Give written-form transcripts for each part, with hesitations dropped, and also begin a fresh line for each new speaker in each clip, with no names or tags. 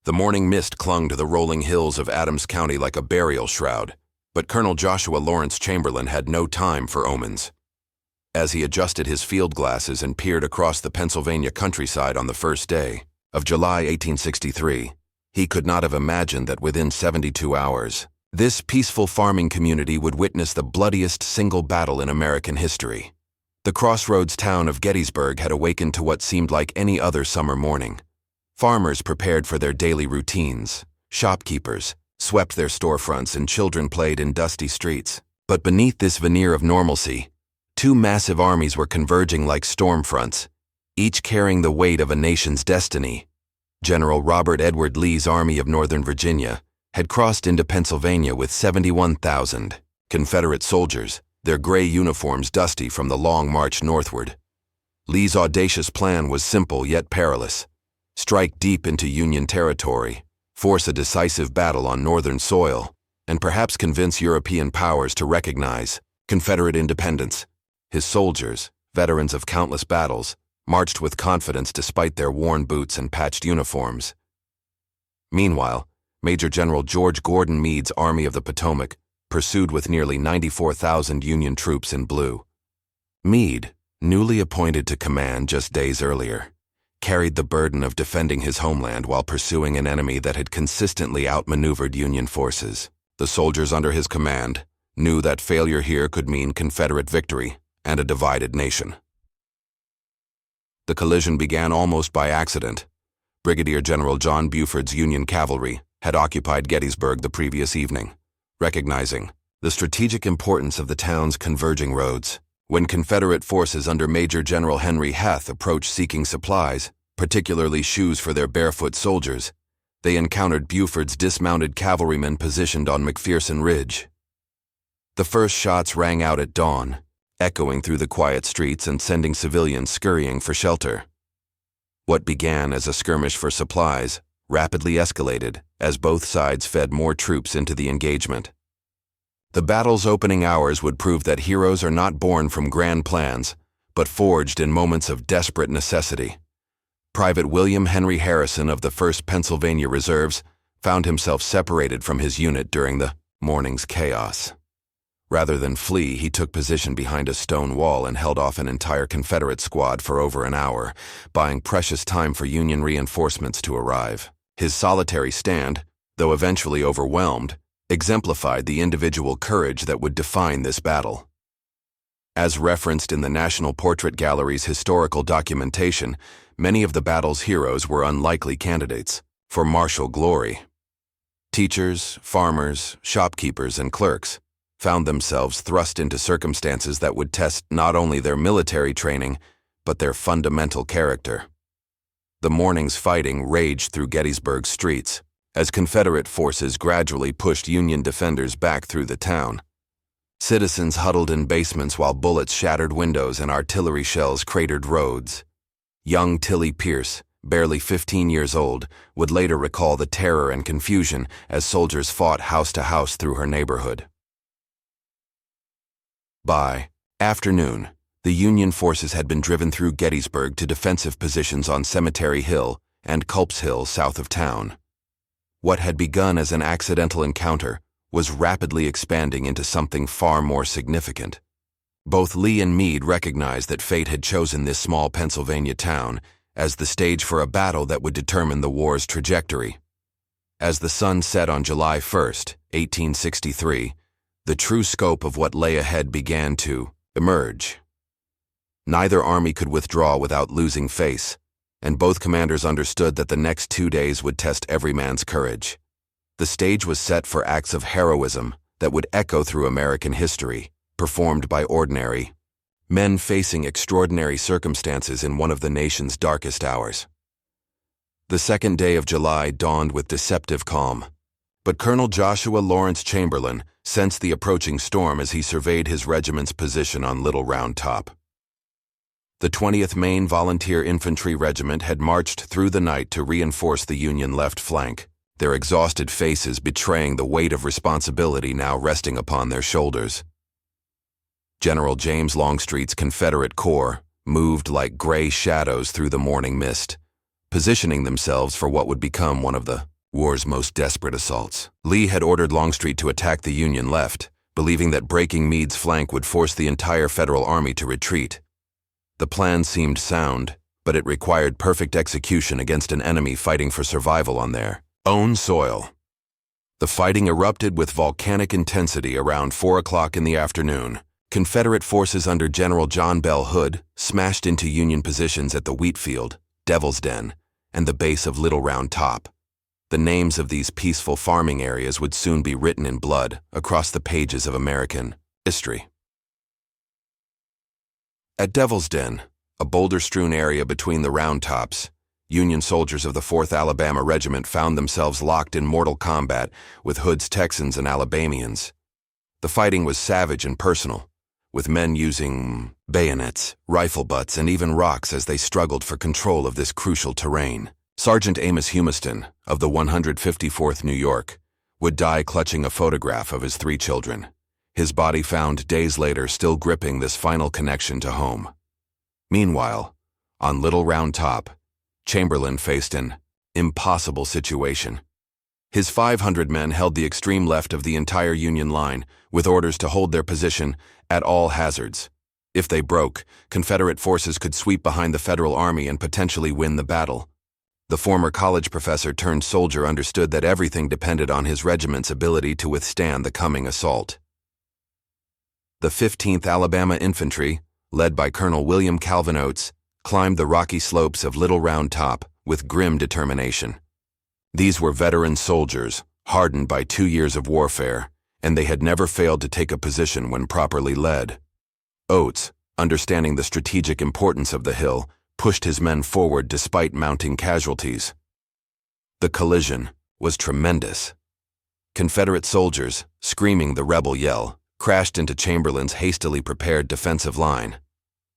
The morning mist clung to the rolling hills of Adams County like a burial shroud, but Colonel Joshua Lawrence Chamberlain had no time for omens. As he adjusted his field glasses and peered across the Pennsylvania countryside on the first day of July 1863, he could not have imagined that within 72 hours, this peaceful farming community would witness the bloodiest single battle in American history. The crossroads town of Gettysburg had awakened to what seemed like any other summer morning. Farmers prepared for their daily routines, shopkeepers swept their storefronts, and children played in dusty streets. But beneath this veneer of normalcy, two massive armies were converging like storm fronts, each carrying the weight of a nation's destiny. General Robert Edward Lee's Army of Northern Virginia had crossed into Pennsylvania with 71,000 Confederate soldiers, their gray uniforms dusty from the long march northward. Lee's audacious plan was simple yet perilous: strike deep into Union territory, force a decisive battle on Northern soil, and perhaps convince European powers to recognize Confederate independence. His soldiers, veterans of countless battles, marched with confidence despite their worn boots and patched uniforms. Meanwhile, Major General George Gordon Meade's Army of the Potomac pursued with nearly 94,000 Union troops in blue. Meade, newly appointed to command just days earlier, carried the burden of defending his homeland while pursuing an enemy that had consistently outmaneuvered Union forces. The soldiers under his command knew that failure here could mean Confederate victory and a divided nation. The collision began almost by accident. Brigadier General John Buford's Union cavalry had occupied Gettysburg the previous evening. Recognizing the strategic importance of the town's converging roads, when Confederate forces under Major General Henry Heth approached seeking supplies, particularly shoes for their barefoot soldiers, they encountered Buford's dismounted cavalrymen positioned on McPherson Ridge. The first shots rang out at dawn, echoing through the quiet streets and sending civilians scurrying for shelter. What began as a skirmish for supplies rapidly escalated as both sides fed more troops into the engagement. The battle's opening hours would prove that heroes are not born from grand plans, but forged in moments of desperate necessity. Private William Henry Harrison of the 1st Pennsylvania Reserves found himself separated from his unit during the morning's chaos. Rather than flee, he took position behind a stone wall and held off an entire Confederate squad for over an hour, buying precious time for Union reinforcements to arrive. His solitary stand, though eventually overwhelmed, exemplified the individual courage that would define this battle. As referenced in the National Portrait Gallery's historical documentation, many of the battle's heroes were unlikely candidates for martial glory. Teachers, farmers, shopkeepers, and clerks found themselves thrust into circumstances that would test not only their military training, but their fundamental character. The morning's fighting raged through Gettysburg streets, as Confederate forces gradually pushed Union defenders back through the town. Citizens huddled in basements while bullets shattered windows and artillery shells cratered roads. Young Tilly Pierce, barely 15 years old, would later recall the terror and confusion as soldiers fought house to house through her neighborhood. By afternoon, the Union forces had been driven through Gettysburg to defensive positions on Cemetery Hill and Culp's Hill south of town. What had begun as an accidental encounter was rapidly expanding into something far more significant. Both Lee and Meade recognized that fate had chosen this small Pennsylvania town as the stage for a battle that would determine the war's trajectory. As the sun set on July 1st, 1863, the true scope of what lay ahead began to emerge. Neither army could withdraw without losing face, and both commanders understood that the next 2 days would test every man's courage. The stage was set for acts of heroism that would echo through American history, performed by ordinary men facing extraordinary circumstances in one of the nation's darkest hours. The second day of July dawned with deceptive calm, but Colonel Joshua Lawrence Chamberlain sensed the approaching storm as he surveyed his regiment's position on Little Round Top. The 20th Maine Volunteer Infantry Regiment had marched through the night to reinforce the Union left flank, their exhausted faces betraying the weight of responsibility now resting upon their shoulders. General James Longstreet's Confederate Corps moved like gray shadows through the morning mist, positioning themselves for what would become one of the war's most desperate assaults. Lee had ordered Longstreet to attack the Union left, believing that breaking Meade's flank would force the entire Federal Army to retreat. The plan seemed sound, but it required perfect execution against an enemy fighting for survival on their own soil. The fighting erupted with volcanic intensity around 4 o'clock in the afternoon. Confederate forces under General John Bell Hood smashed into Union positions at the Wheatfield, Devil's Den, and the base of Little Round Top. The names of these peaceful farming areas would soon be written in blood across the pages of American history. At Devil's Den, a boulder-strewn area between the Round Tops, Union soldiers of the 4th Alabama Regiment found themselves locked in mortal combat with Hood's Texans and Alabamians. The fighting was savage and personal, with men using bayonets, rifle butts, and even rocks as they struggled for control of this crucial terrain. Sergeant Amos Humiston, of the 154th New York, would die clutching a photograph of his 3 children, his body found days later still gripping this final connection to home. Meanwhile, on Little Round Top, Chamberlain faced an impossible situation. His 500 men held the extreme left of the entire Union line, with orders to hold their position at all hazards. If they broke, Confederate forces could sweep behind the Federal Army and potentially win the battle. The former college professor turned soldier understood that everything depended on his regiment's ability to withstand the coming assault. The 15th Alabama Infantry, led by Colonel William Calvin Oates, climbed the rocky slopes of Little Round Top with grim determination. These were veteran soldiers, hardened by 2 years of warfare, and they had never failed to take a position when properly led. Oates, understanding the strategic importance of the hill, pushed his men forward despite mounting casualties. The collision was tremendous. Confederate soldiers, screaming the rebel yell, crashed into Chamberlain's hastily prepared defensive line.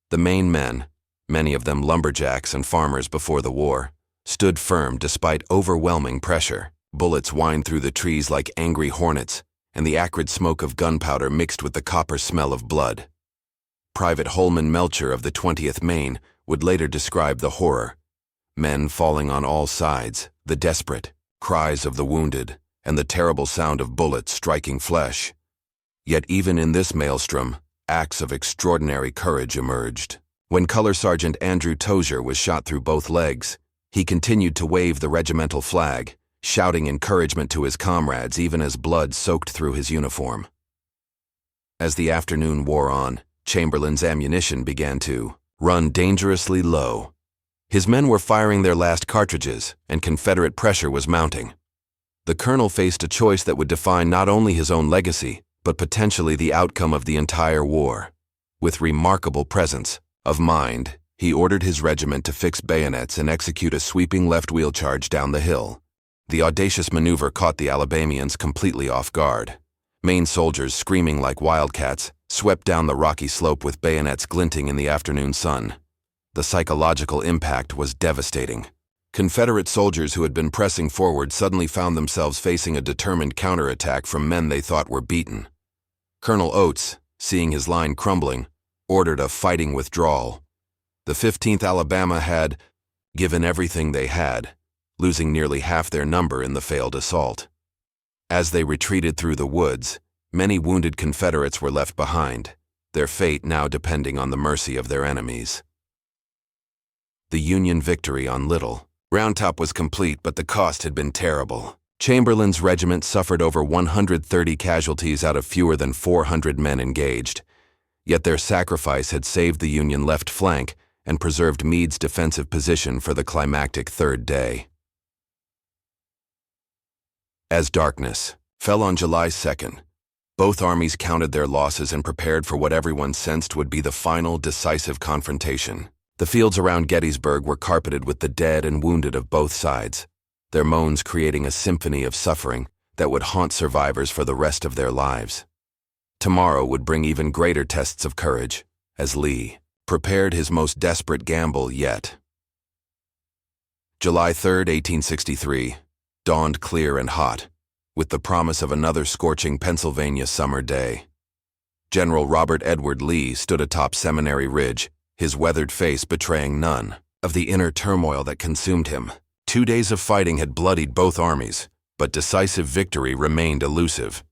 The Maine men, many of them lumberjacks and farmers before the war, stood firm despite overwhelming pressure. Bullets whined through the trees like angry hornets, and the acrid smoke of gunpowder mixed with the copper smell of blood. Private Holman Melcher of the 20th Maine would later describe the horror. Men falling on all sides, the desperate cries of the wounded, and the terrible sound of bullets striking flesh. Yet even in this maelstrom, acts of extraordinary courage emerged. When Color Sergeant Andrew Tozier was shot through both legs, he continued to wave the regimental flag, shouting encouragement to his comrades even as blood soaked through his uniform. As the afternoon wore on, Chamberlain's ammunition began to run dangerously low. His men were firing their last cartridges, and Confederate pressure was mounting. The colonel faced a choice that would define not only his own legacy, but potentially the outcome of the entire war. With remarkable presence of mind, he ordered his regiment to fix bayonets and execute a sweeping left-wheel charge down the hill. The audacious maneuver caught the Alabamians completely off guard. Maine soldiers, screaming like wildcats, swept down the rocky slope with bayonets glinting in the afternoon sun. The psychological impact was devastating. Confederate soldiers who had been pressing forward suddenly found themselves facing a determined counterattack from men they thought were beaten. Colonel Oates, seeing his line crumbling, ordered a fighting withdrawal. The 15th Alabama had given everything they had, losing nearly half their number in the failed assault. As they retreated through the woods, many wounded Confederates were left behind, their fate now depending on the mercy of their enemies. The Union victory on Little Round Top was complete, but the cost had been terrible. Chamberlain's regiment suffered over 130 casualties out of fewer than 400 men engaged. Yet their sacrifice had saved the Union left flank and preserved Meade's defensive position for the climactic third day. As darkness fell on July 2nd, both armies counted their losses and prepared for what everyone sensed would be the final decisive confrontation. The fields around Gettysburg were carpeted with the dead and wounded of both sides, their moans creating a symphony of suffering that would haunt survivors for the rest of their lives. Tomorrow would bring even greater tests of courage, as Lee prepared his most desperate gamble yet. July 3, 1863, dawned clear and hot, with the promise of another scorching Pennsylvania summer day. General Robert Edward Lee stood atop Seminary Ridge, his weathered face betraying none of the inner turmoil that consumed him. 2 days of fighting had bloodied both armies, but decisive victory remained elusive.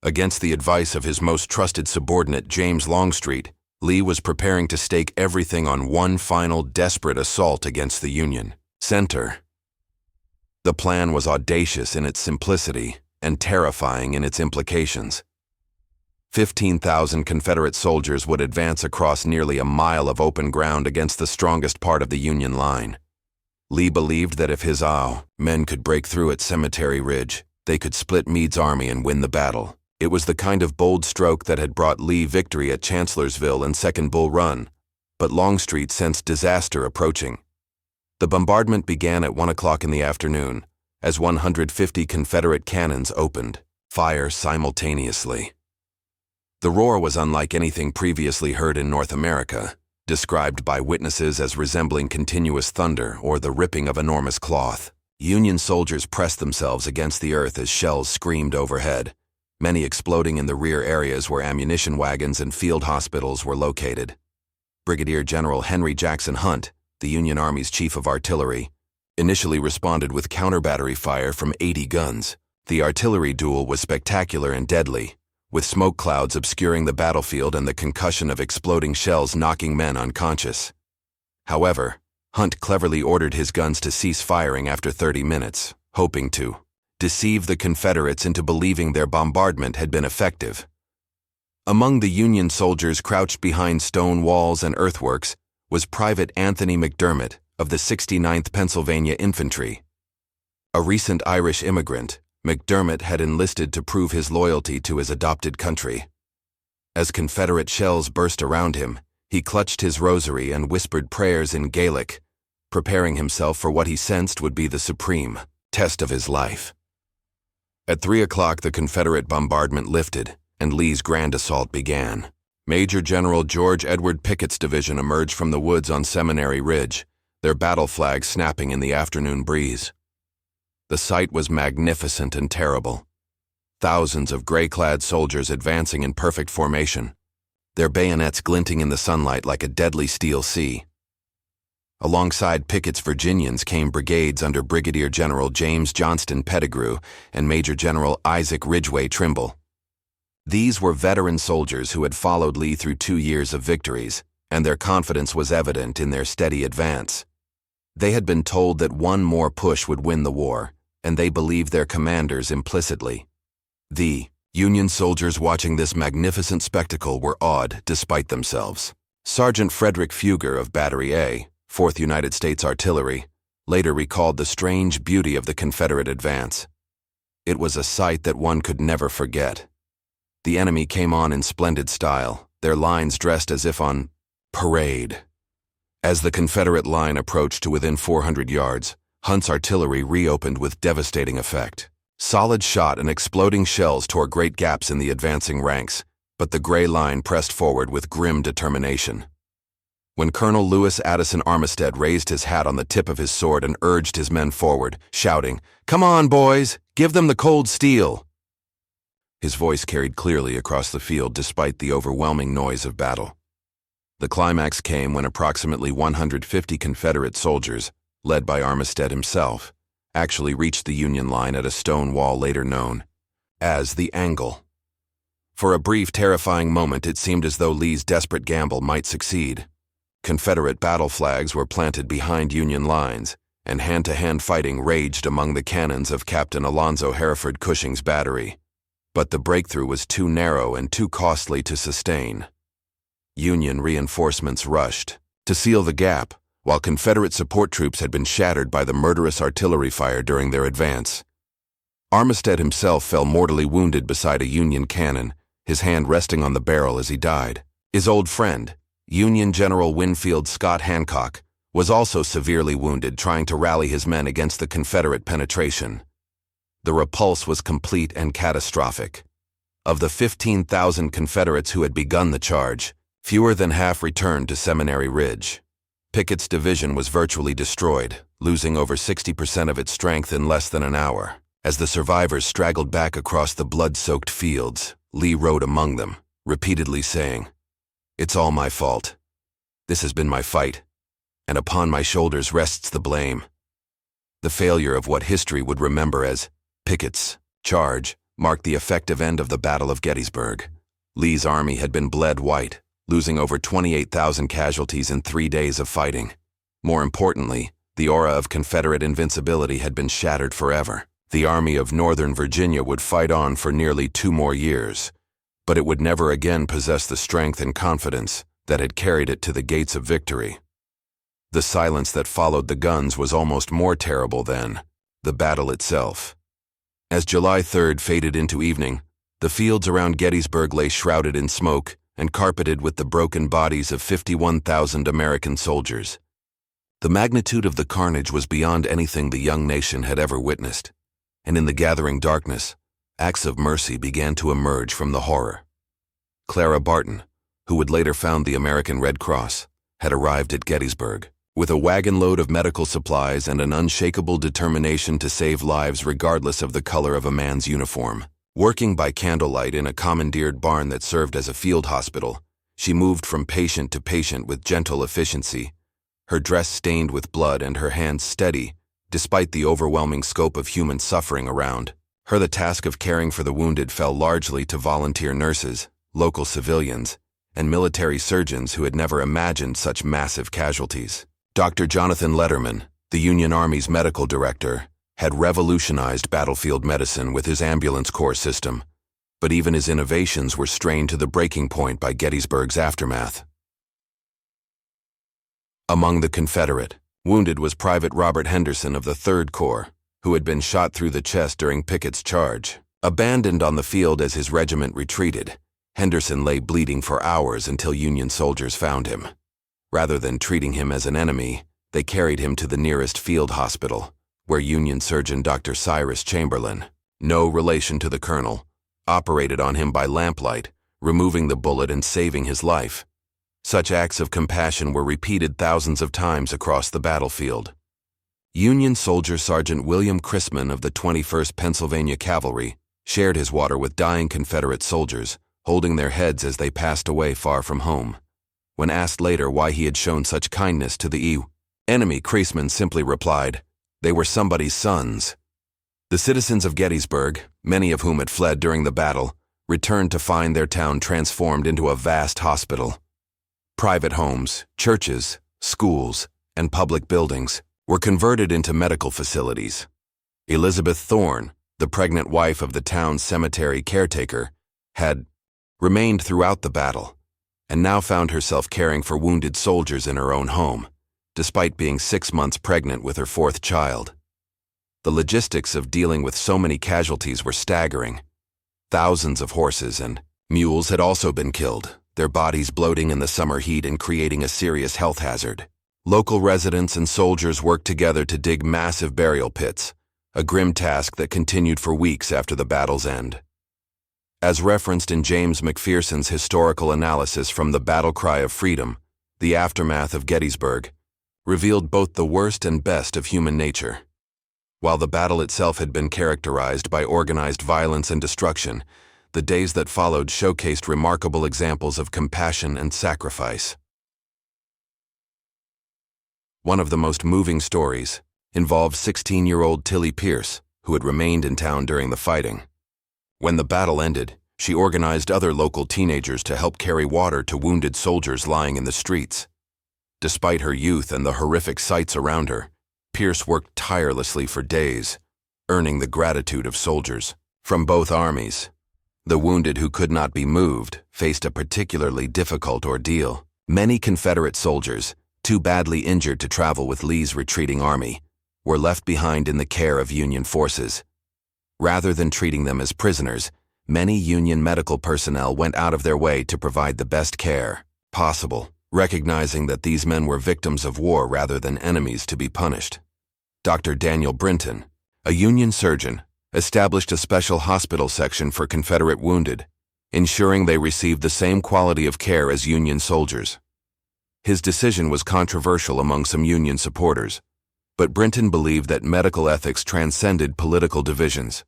Against the advice of his most trusted subordinate, James Longstreet, Lee was preparing to stake everything on one final desperate assault against the Union center. The plan was audacious in its simplicity and terrifying in its implications. 15,000 Confederate soldiers would advance across nearly a mile of open ground against the strongest part of the Union line. Lee believed that if his men could break through at Cemetery Ridge, they could split Meade's army and win the battle. It was the kind of bold stroke that had brought Lee victory at Chancellorsville and Second Bull Run, but Longstreet sensed disaster approaching. The bombardment began at 1 o'clock in the afternoon, as 150 Confederate cannons opened fire simultaneously. The roar was unlike anything previously heard in North America, described by witnesses as resembling continuous thunder or the ripping of enormous cloth. Union soldiers pressed themselves against the earth as shells screamed overhead, many exploding in the rear areas where ammunition wagons and field hospitals were located. Brigadier General Henry Jackson Hunt, the Union Army's chief of artillery, initially responded with counter-battery fire from 80 guns. The artillery duel was spectacular and deadly, with smoke clouds obscuring the battlefield and the concussion of exploding shells knocking men unconscious. However, Hunt cleverly ordered his guns to cease firing after 30 minutes, hoping to deceive the Confederates into believing their bombardment had been effective. Among the Union soldiers crouched behind stone walls and earthworks was Private Anthony McDermott of the 69th Pennsylvania Infantry. A recent Irish immigrant, McDermott had enlisted to prove his loyalty to his adopted country. As Confederate shells burst around him, he clutched his rosary and whispered prayers in Gaelic, preparing himself for what he sensed would be the supreme test of his life. At 3 o'clock, the Confederate bombardment lifted, and Lee's grand assault began. Major General George Edward Pickett's division emerged from the woods on Seminary Ridge, their battle flags snapping in the afternoon breeze. The sight was magnificent and terrible. Thousands of gray-clad soldiers advancing in perfect formation, their bayonets glinting in the sunlight like a deadly steel sea. Alongside Pickett's Virginians came brigades under Brigadier General James Johnston Pettigrew and Major General Isaac Ridgway Trimble. These were veteran soldiers who had followed Lee through 2 years of victories, and their confidence was evident in their steady advance. They had been told that one more push would win the war, and they believed their commanders implicitly. The Union soldiers watching this magnificent spectacle were awed despite themselves. Sergeant Frederick Fugger of Battery A, 4th United States Artillery, later recalled the strange beauty of the Confederate advance. It was a sight that one could never forget. The enemy came on in splendid style, their lines dressed as if on parade. As the Confederate line approached to within 400 yards, Hunt's artillery reopened with devastating effect. Solid shot and exploding shells tore great gaps in the advancing ranks, but the gray line pressed forward with grim determination. When Colonel Lewis Addison Armistead raised his hat on the tip of his sword and urged his men forward, shouting, "Come on, boys! Give them the cold steel!" His voice carried clearly across the field despite the overwhelming noise of battle. The climax came when approximately 150 Confederate soldiers, led by Armistead himself, actually reached the Union line at a stone wall later known as the Angle. For a brief, terrifying moment, it seemed as though Lee's desperate gamble might succeed. Confederate battle flags were planted behind Union lines, and hand-to-hand fighting raged among the cannons of Captain Alonzo Hereford Cushing's battery. But the breakthrough was too narrow and too costly to sustain. Union reinforcements rushed to seal the gap, while Confederate support troops had been shattered by the murderous artillery fire during their advance. Armistead himself fell mortally wounded beside a Union cannon, his hand resting on the barrel as he died. His old friend, Union General Winfield Scott Hancock, was also severely wounded trying to rally his men against the Confederate penetration. The repulse was complete and catastrophic. Of the 15,000 Confederates who had begun the charge, fewer than half returned to Seminary Ridge. Pickett's division was virtually destroyed, losing over 60% of its strength in less than an hour. As the survivors straggled back across the blood-soaked fields, Lee rode among them, repeatedly saying, "It's all my fault. This has been my fight, and upon my shoulders rests the blame." The failure of what history would remember as Pickett's charge marked the effective end of the Battle of Gettysburg. Lee's army had been bled white, losing over 28,000 casualties in 3 days of fighting. More importantly, the aura of Confederate invincibility had been shattered forever. The Army of Northern Virginia would fight on for nearly 2 more years, but it would never again possess the strength and confidence that had carried it to the gates of victory. The silence that followed the guns was almost more terrible than the battle itself. As July 3rd faded into evening, the fields around Gettysburg lay shrouded in smoke and carpeted with the broken bodies of 51,000 American soldiers. The magnitude of the carnage was beyond anything the young nation had ever witnessed, and in the gathering darkness, acts of mercy began to emerge from the horror. Clara Barton, who would later found the American Red Cross, had arrived at Gettysburg with a wagon load of medical supplies and an unshakable determination to save lives regardless of the color of a man's uniform. Working by candlelight in a commandeered barn that served as a field hospital, she moved from patient to patient with gentle efficiency, her dress stained with blood and her hands steady, despite the overwhelming scope of human suffering around her. The task of caring for the wounded fell largely to volunteer nurses, local civilians, and military surgeons who had never imagined such massive casualties. Dr. Jonathan Letterman, the Union Army's medical director, had revolutionized battlefield medicine with his ambulance corps system, but even his innovations were strained to the breaking point by Gettysburg's aftermath. Among the Confederate wounded was Private Robert Henderson of the 3rd Corps, who had been shot through the chest during Pickett's charge. Abandoned on the field as his regiment retreated, Henderson lay bleeding for hours until Union soldiers found him. Rather than treating him as an enemy, they carried him to the nearest field hospital, where Union surgeon Dr. Cyrus Chamberlain, no relation to the colonel, operated on him by lamplight, removing the bullet and saving his life. Such acts of compassion were repeated thousands of times across the battlefield. Union soldier Sergeant William Chrisman of the 21st Pennsylvania Cavalry shared his water with dying Confederate soldiers, holding their heads as they passed away far from home. When asked later why he had shown such kindness to the enemy, Chrisman simply replied, "They were somebody's sons." The citizens of Gettysburg, many of whom had fled during the battle, returned to find their town transformed into a vast hospital. Private homes, churches, schools, and public buildings were converted into medical facilities. Elizabeth Thorne, the pregnant wife of the town's cemetery caretaker, had remained throughout the battle, and now found herself caring for wounded soldiers in her own home, despite being 6 months pregnant with her 4th child. The logistics of dealing with so many casualties were staggering. Thousands of horses and mules had also been killed, their bodies bloating in the summer heat and creating a serious health hazard. Local residents and soldiers worked together to dig massive burial pits, a grim task that continued for weeks after the battle's end. As referenced in James McPherson's historical analysis from the Battle Cry of Freedom, the aftermath of Gettysburg revealed both the worst and best of human nature. While the battle itself had been characterized by organized violence and destruction, the days that followed showcased remarkable examples of compassion and sacrifice. One of the most moving stories involved 16-year-old Tilly Pierce, who had remained in town during the fighting. When the battle ended, she organized other local teenagers to help carry water to wounded soldiers lying in the streets. Despite her youth and the horrific sights around her, Pierce worked tirelessly for days, earning the gratitude of soldiers from both armies. The wounded who could not be moved faced a particularly difficult ordeal. Many Confederate soldiers, too badly injured to travel with Lee's retreating army, were left behind in the care of Union forces. Rather than treating them as prisoners, many Union medical personnel went out of their way to provide the best care possible, recognizing that these men were victims of war rather than enemies to be punished. Dr. Daniel Brinton, a Union surgeon, established a special hospital section for Confederate wounded, ensuring they received the same quality of care as Union soldiers. His decision was controversial among some Union supporters, but Brinton believed that medical ethics transcended political divisions.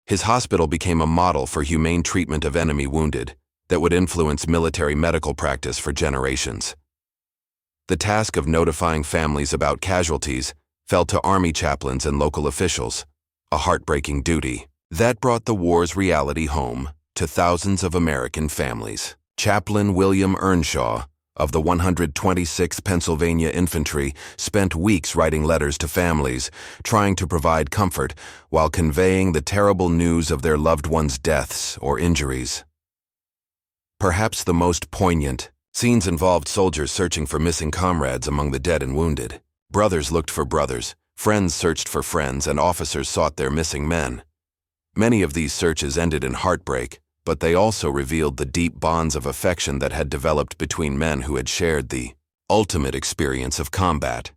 His hospital became a model for humane treatment of enemy wounded that would influence military medical practice for generations. The task of notifying families about casualties fell to Army chaplains and local officials, a heartbreaking duty that brought the war's reality home to thousands of American families. Chaplain William Earnshaw of the 126th Pennsylvania Infantry spent weeks writing letters to families, trying to provide comfort while conveying the terrible news of their loved ones' deaths or injuries. Perhaps the most poignant scenes involved soldiers searching for missing comrades among the dead and wounded. Brothers looked for brothers, friends searched for friends, and officers sought their missing men. Many of these searches ended in heartbreak, but they also revealed the deep bonds of affection that had developed between men who had shared the ultimate experience of combat.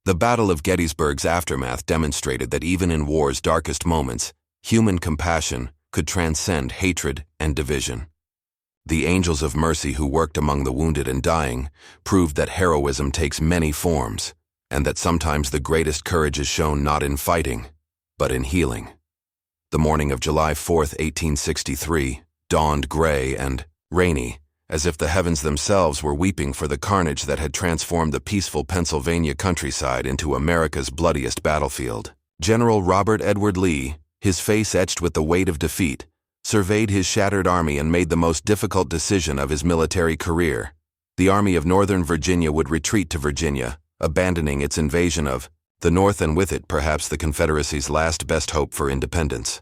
The Battle of Gettysburg's aftermath demonstrated that even in war's darkest moments, human compassion could transcend hatred and division. The angels of mercy who worked among the wounded and dying proved that heroism takes many forms, and that sometimes the greatest courage is shown not in fighting, but in healing. The morning of July 4, 1863, dawned gray and rainy, as if the heavens themselves were weeping for the carnage that had transformed the peaceful Pennsylvania countryside into America's bloodiest battlefield. General Robert Edward Lee, his face etched with the weight of defeat, surveyed his shattered army and made the most difficult decision of his military career. The Army of Northern Virginia would retreat to Virginia, abandoning its invasion of the North and with it perhaps the Confederacy's last best hope for independence.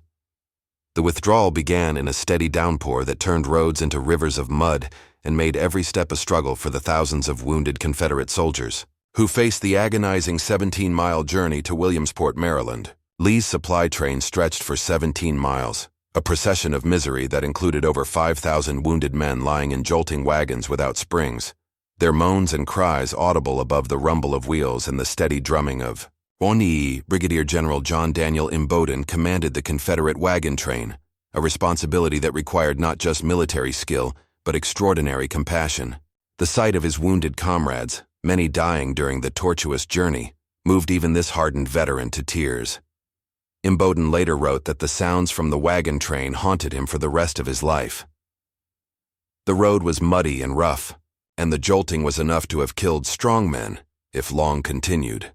The withdrawal began in a steady downpour that turned roads into rivers of mud and made every step a struggle for the thousands of wounded Confederate soldiers who faced the agonizing 17-mile journey to Williamsport, Maryland. Lee's supply train stretched for 17 miles, a procession of misery that included over 5,000 wounded men lying in jolting wagons without springs, their moans and cries audible above the rumble of wheels and the steady drumming of Oni. Brigadier General John Daniel Imboden commanded the Confederate wagon train, a responsibility that required not just military skill, but extraordinary compassion. The sight of his wounded comrades, many dying during the tortuous journey, moved even this hardened veteran to tears. Imboden later wrote that the sounds from the wagon train haunted him for the rest of his life. The road was muddy and rough, and the jolting was enough to have killed strong men, if long continued.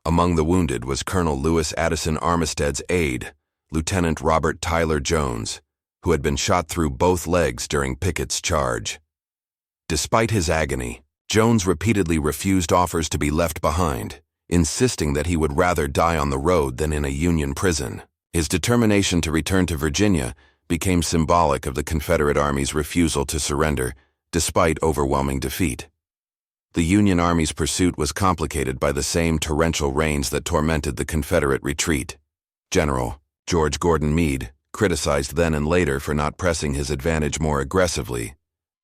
Among the wounded was Colonel Lewis Addison Armistead's aide, Lieutenant Robert Tyler Jones, who had been shot through both legs during Pickett's charge. Despite his agony, Jones repeatedly refused offers to be left behind, insisting that he would rather die on the road than in a Union prison. His determination to return to Virginia became symbolic of the Confederate Army's refusal to surrender, despite overwhelming defeat. The Union Army's pursuit was complicated by the same torrential rains that tormented the Confederate retreat. General George Gordon Meade, criticized then and later for not pressing his advantage more aggressively,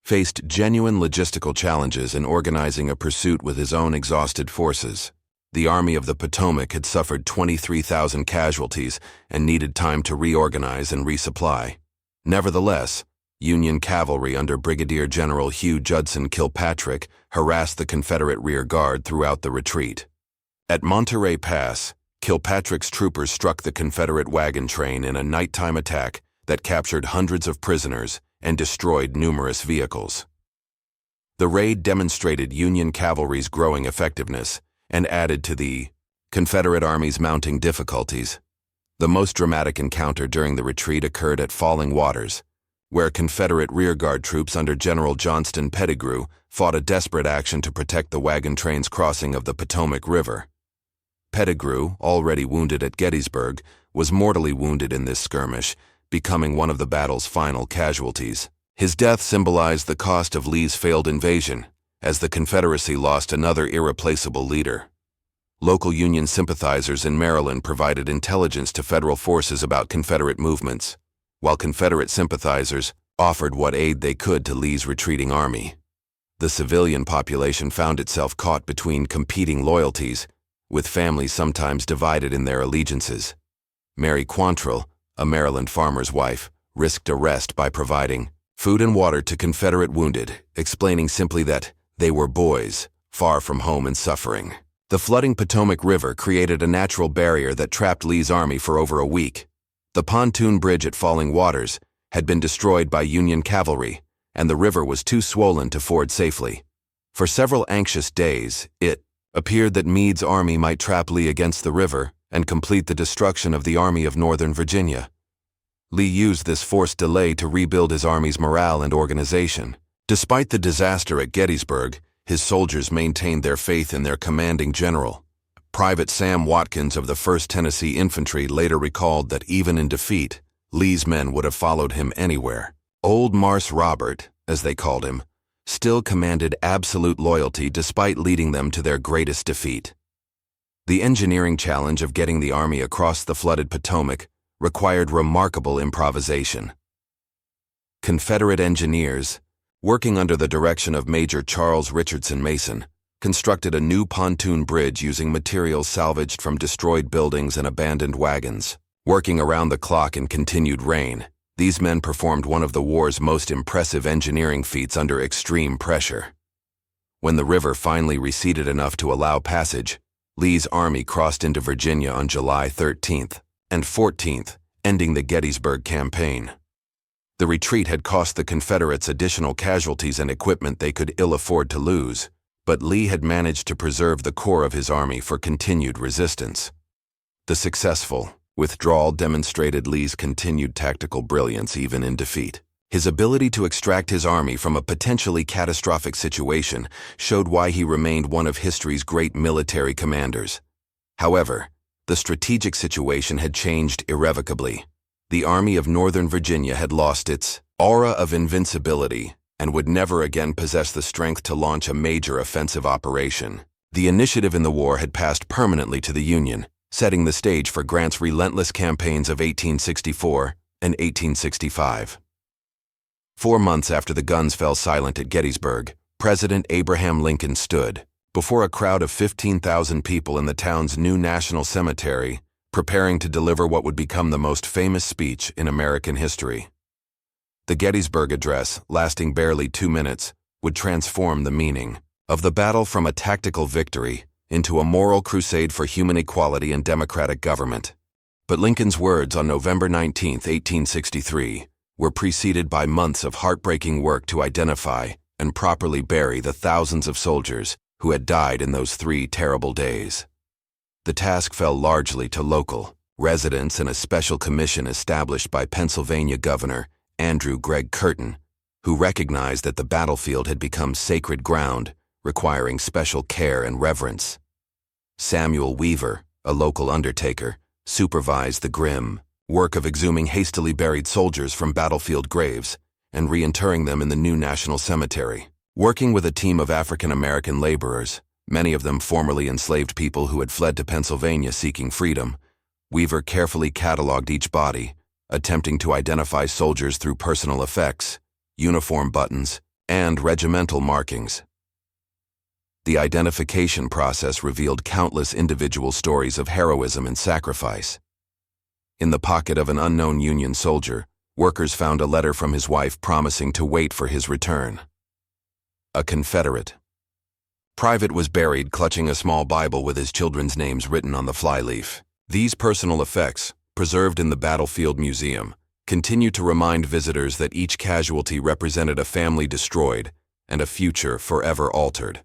faced genuine logistical challenges in organizing a pursuit with his own exhausted forces. The Army of the Potomac had suffered 23,000 casualties and needed time to reorganize and resupply. Nevertheless, Union cavalry under Brigadier General Hugh Judson Kilpatrick harassed the Confederate rear guard throughout the retreat. At Monterey Pass, Kilpatrick's troopers struck the Confederate wagon train in a nighttime attack that captured hundreds of prisoners and destroyed numerous vehicles. The raid demonstrated Union cavalry's growing effectiveness and added to the Confederate Army's mounting difficulties. The most dramatic encounter during the retreat occurred at Falling Waters, where Confederate rearguard troops under General Johnston Pettigrew fought a desperate action to protect the wagon train's crossing of the Potomac River. Pettigrew, already wounded at Gettysburg, was mortally wounded in this skirmish, becoming one of the battle's final casualties. His death symbolized the cost of Lee's failed invasion, as the Confederacy lost another irreplaceable leader. Local Union sympathizers in Maryland provided intelligence to federal forces about Confederate movements, while Confederate sympathizers offered what aid they could to Lee's retreating army. The civilian population found itself caught between competing loyalties, with families sometimes divided in their allegiances. Mary Quantrill, a Maryland farmer's wife, risked arrest by providing food and water to Confederate wounded, explaining simply that they were boys, far from home and suffering. The flooding Potomac River created a natural barrier that trapped Lee's army for over a week. The pontoon bridge at Falling Waters had been destroyed by Union cavalry, and the river was too swollen to ford safely. For several anxious days, it appeared that Meade's army might trap Lee against the river and complete the destruction of the Army of Northern Virginia. Lee used this forced delay to rebuild his army's morale and organization. Despite the disaster at Gettysburg, his soldiers maintained their faith in their commanding general. Private Sam Watkins of the 1st Tennessee Infantry later recalled that even in defeat, Lee's men would have followed him anywhere. Old Marse Robert, as they called him, still commanded absolute loyalty despite leading them to their greatest defeat. The engineering challenge of getting the army across the flooded Potomac required remarkable improvisation. Confederate engineers, working under the direction of Major Charles Richardson Mason, constructed a new pontoon bridge using materials salvaged from destroyed buildings and abandoned wagons. Working around the clock in continued rain, these men performed one of the war's most impressive engineering feats under extreme pressure. When the river finally receded enough to allow passage, Lee's army crossed into Virginia on July 13th and 14th, ending the Gettysburg Campaign. The retreat had cost the Confederates additional casualties and equipment they could ill afford to lose, but Lee had managed to preserve the core of his army for continued resistance. The successful withdrawal demonstrated Lee's continued tactical brilliance even in defeat. His ability to extract his army from a potentially catastrophic situation showed why he remained one of history's great military commanders. However, the strategic situation had changed irrevocably. The Army of Northern Virginia had lost its aura of invincibility and would never again possess the strength to launch a major offensive operation. The initiative in the war had passed permanently to the Union, setting the stage for Grant's relentless campaigns of 1864 and 1865. 4 months after the guns fell silent at Gettysburg, President Abraham Lincoln stood before a crowd of 15,000 people in the town's new national cemetery, preparing to deliver what would become the most famous speech in American history. The Gettysburg Address, lasting barely 2 minutes, would transform the meaning of the battle from a tactical victory into a moral crusade for human equality and democratic government. But Lincoln's words on November 19, 1863, were preceded by months of heartbreaking work to identify and properly bury the thousands of soldiers who had died in those 3 terrible days. The task fell largely to local residents and a special commission established by Pennsylvania Governor Andrew Gregg Curtin, who recognized that the battlefield had become sacred ground, requiring special care and reverence. Samuel Weaver, a local undertaker, supervised the grim work of exhuming hastily buried soldiers from battlefield graves and reinterring them in the new national cemetery. Working with a team of African-American laborers, many of them formerly enslaved people who had fled to Pennsylvania seeking freedom, Weaver carefully cataloged each body, attempting to identify soldiers through personal effects, uniform buttons, and regimental markings. The identification process revealed countless individual stories of heroism and sacrifice. In the pocket of an unknown Union soldier, workers found a letter from his wife promising to wait for his return. A Confederate private was buried clutching a small Bible with his children's names written on the flyleaf. These personal effects, preserved in the Battlefield Museum, continue to remind visitors that each casualty represented a family destroyed and a future forever altered.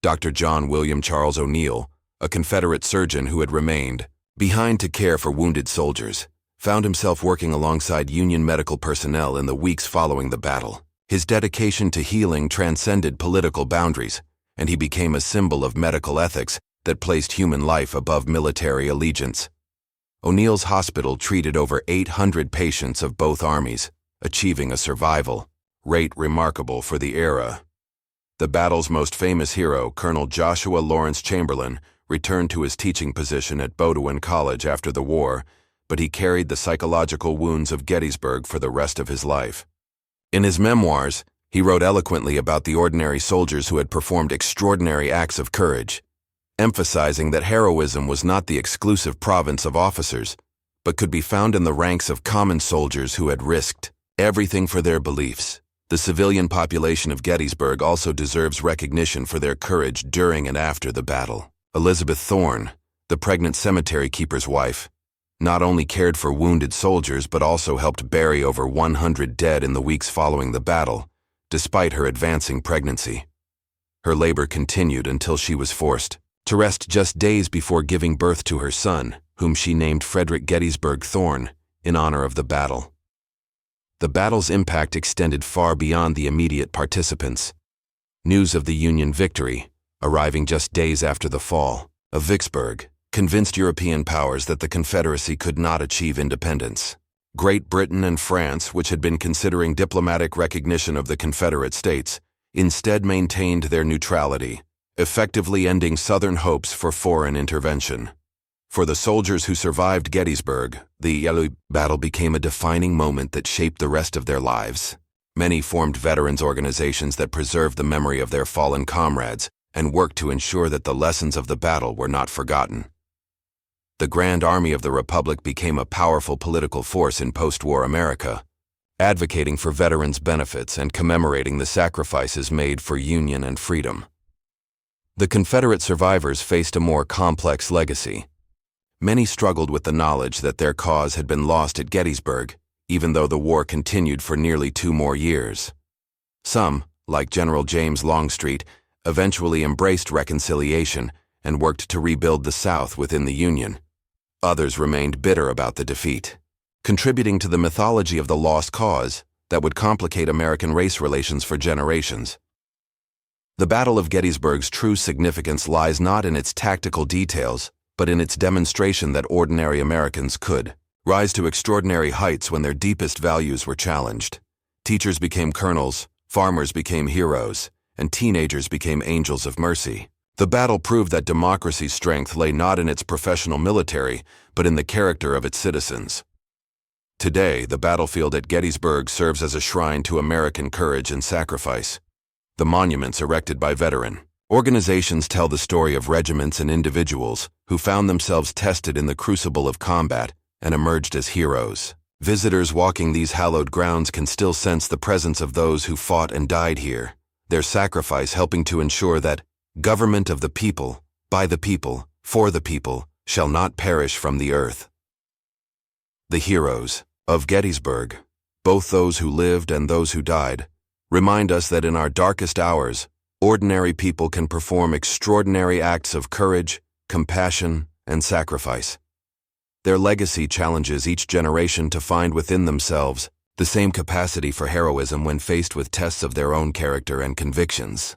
Dr. John William Charles O'Neill, a Confederate surgeon who had remained behind to care for wounded soldiers, found himself working alongside Union medical personnel in the weeks following the battle. His dedication to healing transcended political boundaries, and he became a symbol of medical ethics that placed human life above military allegiance. O'Neill's hospital treated over 800 patients of both armies, achieving a survival rate remarkable for the era. The battle's most famous hero, Colonel Joshua Lawrence Chamberlain, returned to his teaching position at Bowdoin College after the war, but he carried the psychological wounds of Gettysburg for the rest of his life. In his memoirs, he wrote eloquently about the ordinary soldiers who had performed extraordinary acts of courage, emphasizing that heroism was not the exclusive province of officers, but could be found in the ranks of common soldiers who had risked everything for their beliefs. The civilian population of Gettysburg also deserves recognition for their courage during and after the battle. Elizabeth Thorne, the pregnant cemetery keeper's wife, not only cared for wounded soldiers but also helped bury over 100 dead in the weeks following the battle, despite her advancing pregnancy. Her labor continued until she was forced to rest just days before giving birth to her son, whom she named Frederick Gettysburg Thorne, in honor of the battle. The battle's impact extended far beyond the immediate participants. News of the Union victory, arriving just days after the fall of Vicksburg, convinced European powers that the Confederacy could not achieve independence. Great Britain and France, which had been considering diplomatic recognition of the Confederate States, instead maintained their neutrality, effectively ending Southern hopes for foreign intervention. For the soldiers who survived Gettysburg, the Yellow Battle became a defining moment that shaped the rest of their lives. Many formed veterans organizations that preserved the memory of their fallen comrades and worked to ensure that the lessons of the battle were not forgotten. The Grand Army of the Republic became a powerful political force in post-war America, advocating for veterans' benefits and commemorating the sacrifices made for Union and freedom. The Confederate survivors faced a more complex legacy. Many struggled with the knowledge that their cause had been lost at Gettysburg, even though the war continued for nearly 2 more years. Some, like General James Longstreet, eventually embraced reconciliation and worked to rebuild the South within the Union. Others remained bitter about the defeat, contributing to the mythology of the lost cause that would complicate American race relations for generations. The Battle of Gettysburg's true significance lies not in its tactical details, but in its demonstration that ordinary Americans could rise to extraordinary heights when their deepest values were challenged. Teachers became colonels, farmers became heroes, and teenagers became angels of mercy. The battle proved that democracy's strength lay not in its professional military, but in the character of its citizens. Today, the battlefield at Gettysburg serves as a shrine to American courage and sacrifice. The monuments erected by veteran organizations tell the story of regiments and individuals who found themselves tested in the crucible of combat and emerged as heroes. Visitors walking these hallowed grounds can still sense the presence of those who fought and died here, their sacrifice helping to ensure that government of the people, by the people, for the people, shall not perish from the earth. The heroes of Gettysburg, both those who lived and those who died, remind us that in our darkest hours, ordinary people can perform extraordinary acts of courage, compassion, and sacrifice. Their legacy challenges each generation to find within themselves the same capacity for heroism when faced with tests of their own character and convictions.